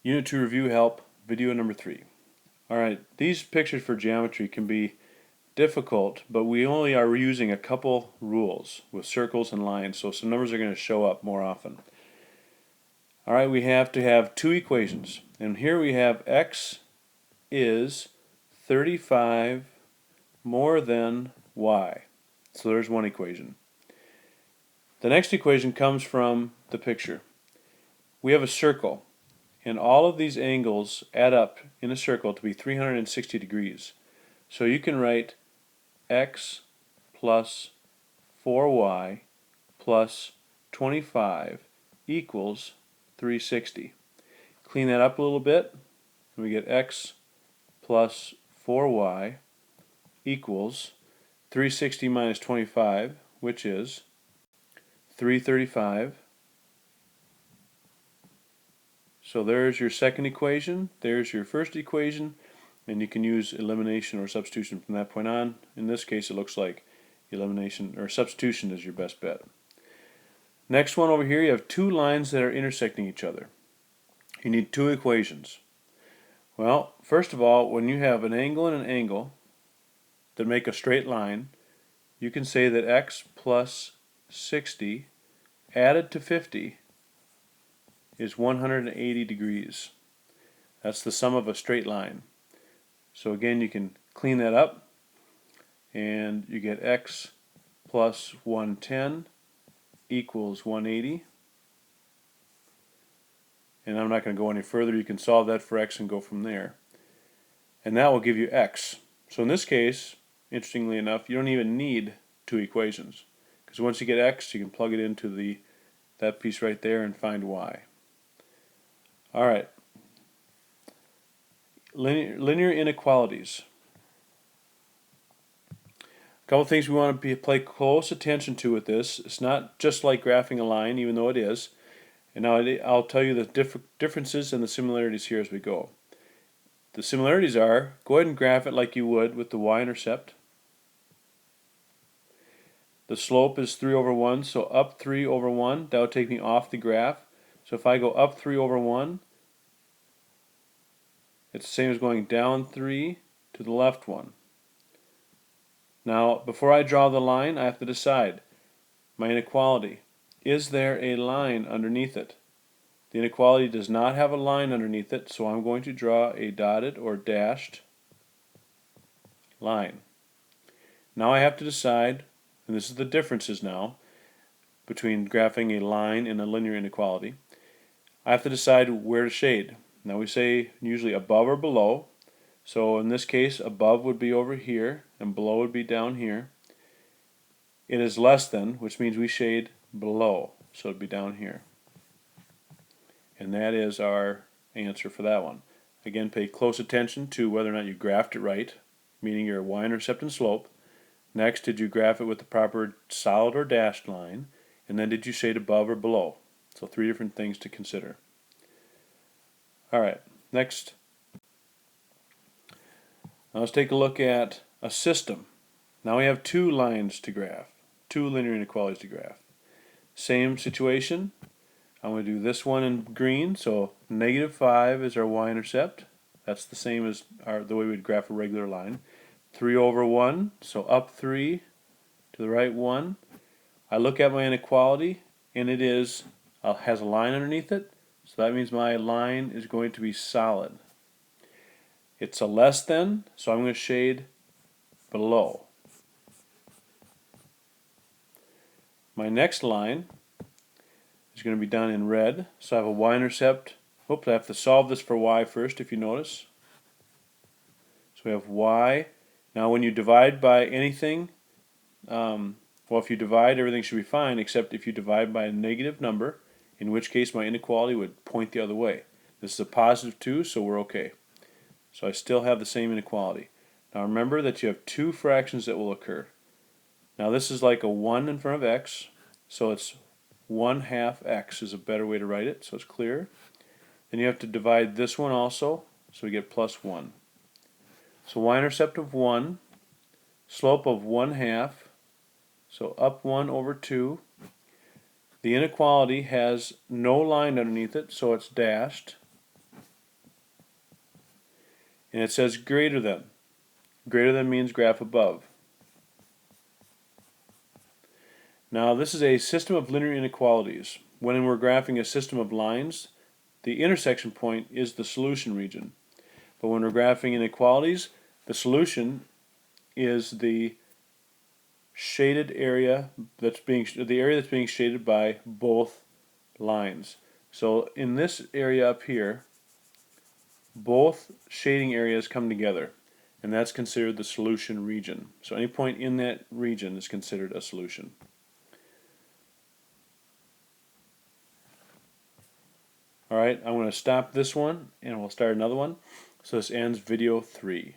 Unit 2 Review Help, video number 3. Alright, these pictures for geometry can be difficult, but we only are using a couple rules with circles and lines, so some numbers are going to show up more often. Alright, we have to have two equations, and here we have x is 35 more than y. So there's one equation. The next equation comes from the picture. We have a circle, and all of these angles add up in a circle to be 360 degrees. So you can write x plus 4y plus 25 equals 360. Clean that up a little bit, and we get x plus 4y equals 360 minus 25, which is 335. So there's your second equation, there's your first equation, and you can use elimination or substitution from that point on. In this case, it looks like elimination or substitution is your best bet. Next one over here, you have two lines that are intersecting each other. You need two equations. Well, first of all, when you have an angle and an angle that make a straight line, you can say that x plus 60 added to 50 is 180 degrees. That's the sum of a straight line. So again, you can clean that up, and you get x plus 110 equals 180. And I'm not going to go any further. You can solve that for x and go from there. And that will give you x. So in this case, interestingly enough, you don't even need two equations, because once you get x, you can plug it into that piece right there and find y. Alright, linear inequalities. A couple things we want to pay close attention to with this. It's not just like graphing a line, even though it is. And now I'll tell you the differences and the similarities here as we go. The similarities are, go ahead and graph it like you would with the y-intercept. The slope is 3 over 1, so up 3 over 1, that would take me off the graph. So if I go up 3 over 1, it's the same as going down 3 to the left 1. Now, before I draw the line, I have to decide my inequality. Is there a line underneath it? The inequality does not have a line underneath it, so I'm going to draw a dotted or dashed line. Now I have to decide, and this is the differences now between graphing a line and a linear inequality. I have to decide where to shade. Now we say usually above or below. So in this case, above would be over here and below would be down here. It is less than, which means we shade below, so it would be down here. And that is our answer for that one. Again, pay close attention to whether or not you graphed it right, meaning your y-intercept and slope. Next, did you graph it with the proper solid or dashed line? And then did you shade above or below? So three different things to consider. Alright, next. Now let's take a look at a system. Now we have two lines to graph, two linear inequalities to graph. Same situation. I'm going to do this one in green, so -5 is our y-intercept. That's the same as the way we'd graph a regular line. 3 over 1, so up 3 to the right 1. I look at my inequality, and it has a line underneath it, so that means my line is going to be solid. It's a less than, so I'm going to shade below. My next line is going to be done in red, so I have a y-intercept. Oops, I have to solve this for y first, if you notice. So we have y. Now when you divide by anything, well, if you divide, everything should be fine, except if you divide by a negative number, in which case my inequality would point the other way. This is a positive 2, so we're okay. So I still have the same inequality. Now remember that you have two fractions that will occur. Now this is like a 1 in front of x, so it's 1/2 x is a better way to write it, so it's clear. Then you have to divide this one also, so we get plus 1. So y-intercept of 1, slope of 1/2, so up 1 over 2. The inequality has no line underneath it, so it's dashed. And it says greater than. Greater than means graph above. Now this is a system of linear inequalities. When we're graphing a system of lines, the intersection point is the solution region. But when we're graphing inequalities, the solution is the shaded area that's being shaded by both lines. So in this area up here, both shading areas come together, and that's considered the solution region. So any point in that region is considered a solution. Alright, I'm going to stop this one and we'll start another one. So this ends video 3.